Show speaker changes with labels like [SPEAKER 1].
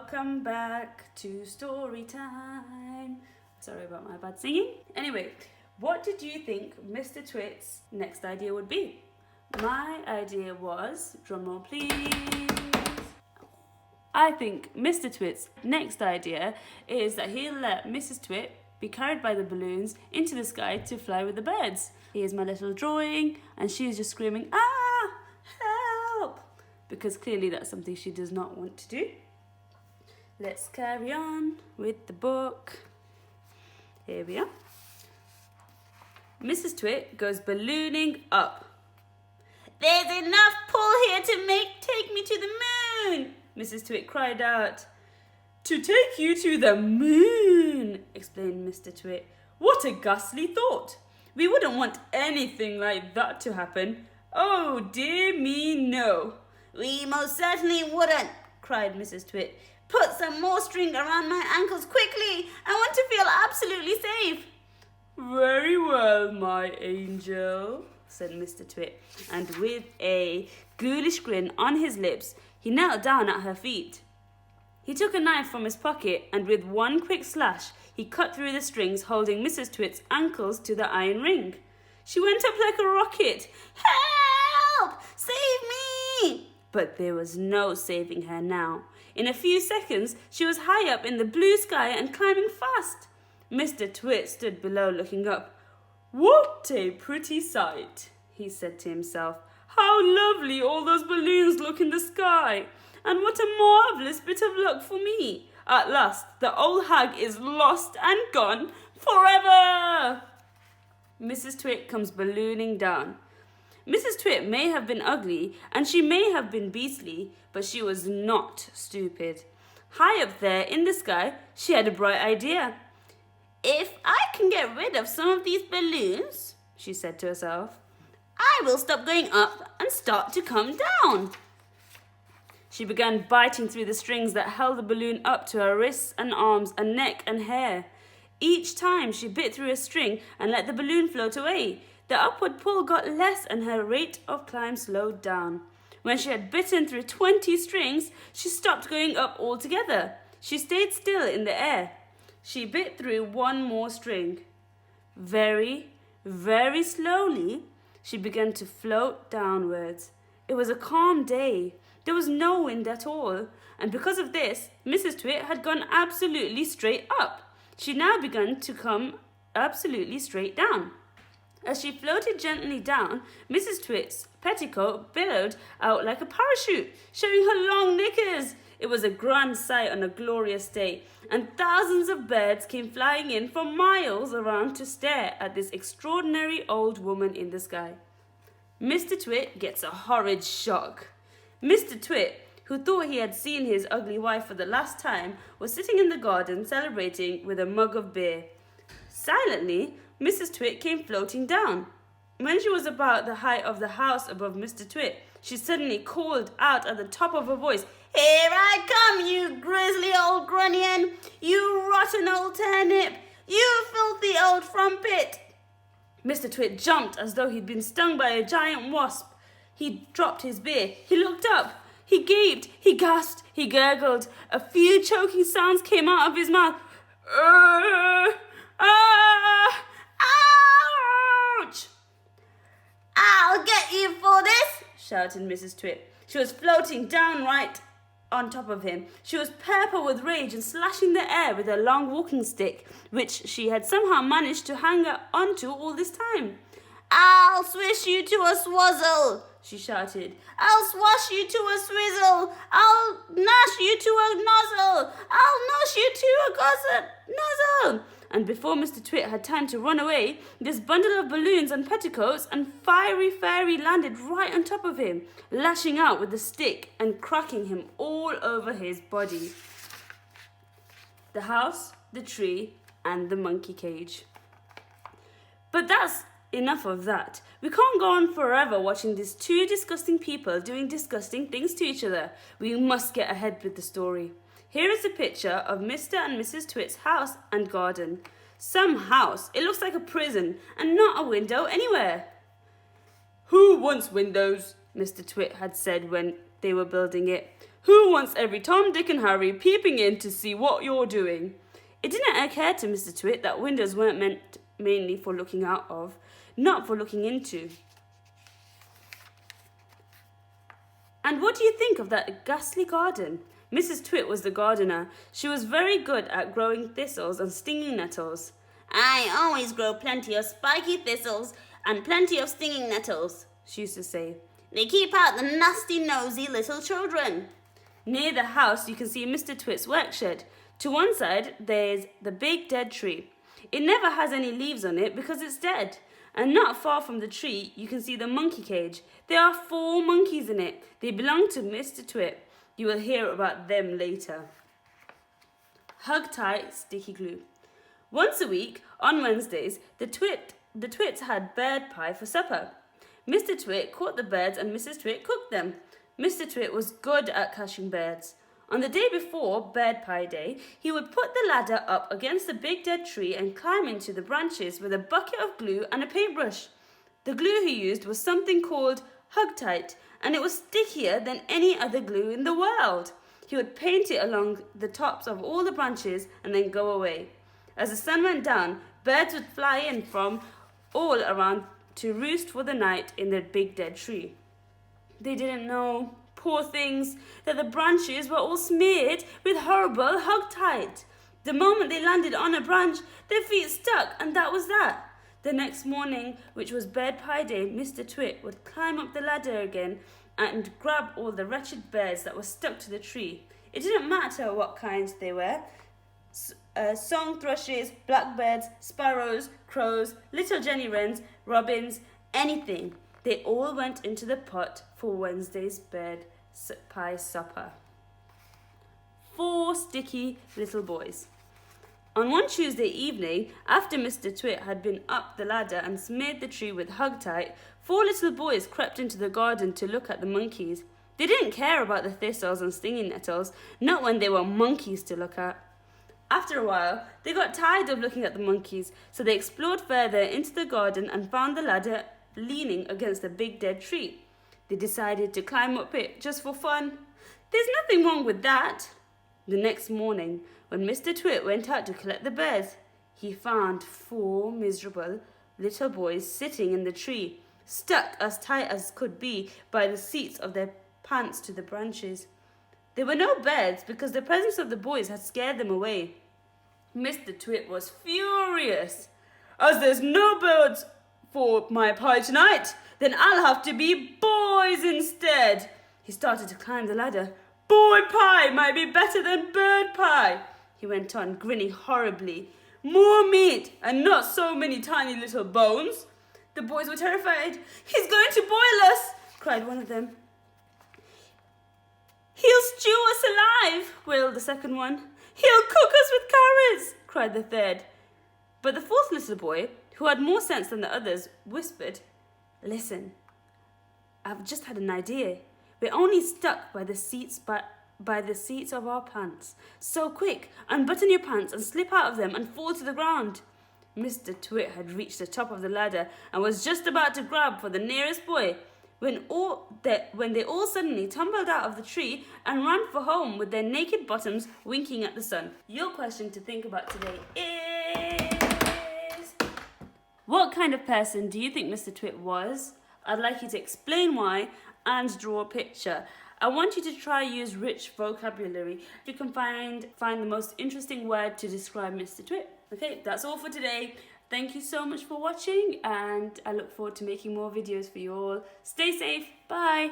[SPEAKER 1] Welcome back to story time. Sorry about my bad singing. Anyway, what did you think Mr. Twits' next idea would be? My idea was, drumroll please. I think Mr. Twit's next idea is that he'll let Mrs. Twit be carried by the balloons into the sky to fly with the birds. Here's my little drawing, and she's just screaming, "Ah, help!" because clearly that's something she does not want to do. Let's carry on with the book. Here we are. Mrs. Twit goes ballooning up. "There's enough pull here to take me to the moon," Mrs. Twit cried out. "To take you to the moon," explained Mr. Twit. "What a ghastly thought. We wouldn't want anything like that to happen. Oh, dear me, no." "We most certainly wouldn't," cried Mrs. Twit. "Put some more string around my ankles quickly. I want to feel absolutely safe." "Very well, my angel," said Mr. Twit, and with a ghoulish grin on his lips, he knelt down at her feet. He took a knife from his pocket, and with one quick slash, he cut through the strings holding Mrs. Twit's ankles to the iron ring. She went up like a rocket. "Help! Save me!" But there was no saving her now. In a few seconds, she was high up in the blue sky and climbing fast. Mr. Twit stood below looking up. "What a pretty sight," he said to himself. "How lovely all those balloons look in the sky. And what a marvellous bit of luck for me. At last, the old hag is lost and gone forever." Mrs. Twit comes ballooning down. Mrs. Twit may have been ugly and she may have been beastly, but she was not stupid. High up there in the sky, she had a bright idea. "If I can get rid of some of these balloons," she said to herself, "I will stop going up and start to come down." She began biting through the strings that held the balloon up to her wrists and arms and neck and hair. Each time she bit through a string and let the balloon float away, the upward pull got less and her rate of climb slowed down. When she had bitten through 20 strings, she stopped going up altogether. She stayed still in the air. She bit through one more string. Very, very slowly, she began to float downwards. It was a calm day. There was no wind at all, and because of this, Mrs. Twit had gone absolutely straight up. She now began to come absolutely straight down. As she floated gently down, Mrs. Twit's petticoat billowed out like a parachute, showing her long knickers. It was a grand sight on a glorious day, and thousands of birds came flying in from miles around to stare at this extraordinary old woman in the sky. Mr. Twit gets a horrid shock. Mr. Twit, who thought he had seen his ugly wife for the last time, was sitting in the garden celebrating with a mug of beer. Silently, Mrs. Twit came floating down. When she was about the height of the house above Mr. Twit, she suddenly called out at the top of her voice, "Here I come, you grisly old grunion! You rotten old turnip! You filthy old frumpet!" Mr. Twit jumped as though he'd been stung by a giant wasp. He dropped his beer. He looked up. He gaped. He gasped. He gurgled. A few choking sounds came out of his mouth. Ouch! "I'll get you for this," shouted Mrs. Twit. She was floating downright on top of him. She was purple with rage and slashing the air with her long walking stick, which she had somehow managed to hang onto all this time. "I'll swish you to a swazzle," she shouted. "I'll swash you to a swizzle. I'll gnash you to a nozzle. I'll nosh you to a gossip nozzle." And before Mr. Twit had time to run away, this bundle of balloons and petticoats and fiery fairy landed right on top of him, lashing out with the stick and cracking him all over his body. The house, the tree, and the monkey cage. But that's enough of that. We can't go on forever watching these two disgusting people doing disgusting things to each other. We must get ahead with the story. Here is a picture of Mr. and Mrs. Twit's house and garden. Some house. It looks like a prison and not a window anywhere. "Who wants windows?" Mr. Twit had said when they were building it. Who wants every Tom, Dick and Harry peeping in to see what you're doing? It didn't occur to Mr. Twit that windows weren't meant mainly for looking out of, not for looking into. And what do you think of that ghastly garden? Mrs. Twit was the gardener. She was very good at growing thistles and stinging nettles. I always grow plenty of spiky thistles and plenty of stinging nettles, she used to say. They keep out the nasty, nosy little children. Near the house, you can see Mr. Twit's work shed. To one side, there's the big dead tree. It never has any leaves on it because it's dead. And not far from the tree, you can see the monkey cage. There are 4 monkeys in it. They belong to Mr. Twit. You will hear about them later. Hug tight sticky glue. Once a week, on Wednesdays, the Twits had bird pie for supper. Mr. Twit caught the birds and Mrs. Twit cooked them. Mr. Twit was good at catching birds. On the day before Bird Pie Day, he would put the ladder up against the big dead tree and climb into the branches with a bucket of glue and a paintbrush. The glue he used was something called Hug-Tight, and it was stickier than any other glue in the world. He would paint it along the tops of all the branches and then go away. As the sun went down, birds would fly in from all around to roost for the night in the big dead tree. They didn't know, poor things, that the branches were all smeared with horrible Hug-Tight. The moment they landed on a branch, their feet stuck, and that was that. The next morning, which was Bird Pie Day, Mr. Twit would climb up the ladder again and grab all the wretched birds that were stuck to the tree. It didn't matter what kinds they were. Song thrushes, blackbirds, sparrows, crows, little jenny wrens, robins, anything. They all went into the pot for Wednesday's bird pie supper. 4 sticky little boys. On one Tuesday evening, after Mr. Twit had been up the ladder and smeared the tree with Hug-Tight, 4 little boys crept into the garden to look at the monkeys. They didn't care about the thistles and stinging nettles, not when there were monkeys to look at. After a while, they got tired of looking at the monkeys, so they explored further into the garden and found the ladder leaning against a big dead tree. They decided to climb up it just for fun. There's nothing wrong with that. The next morning, when Mr. Twit went out to collect the birds, he found 4 miserable little boys sitting in the tree, stuck as tight as could be by the seats of their pants to the branches. There were no birds because the presence of the boys had scared them away. Mr. Twit was furious. As there's no birds for my pie tonight, then I'll have to be boys instead. He started to climb the ladder. Boy pie might be better than bird pie, he went on, grinning horribly. More meat and not so many tiny little bones. The boys were terrified. He's going to boil us, cried one of them. He'll stew us alive, wailed the second one. He'll cook us with carrots, cried the third. But the 4th little boy, who had more sense than the others, whispered, Listen, I've just had an idea. We're only stuck by the seats of our pants. So quick, unbutton your pants and slip out of them and fall to the ground. Mr. Twit had reached the top of the ladder and was just about to grab for the nearest boy when they all suddenly tumbled out of the tree and ran for home with their naked bottoms winking at the sun. Your question to think about today is, what kind of person do you think Mr. Twit was? I'd like you to explain why and draw a picture. I want you to try use rich vocabulary. You can find the most interesting word to describe Mr. Twit. Okay, that's all for today. Thank you so much for watching, and I look forward to making more videos for you all. Stay safe. Bye.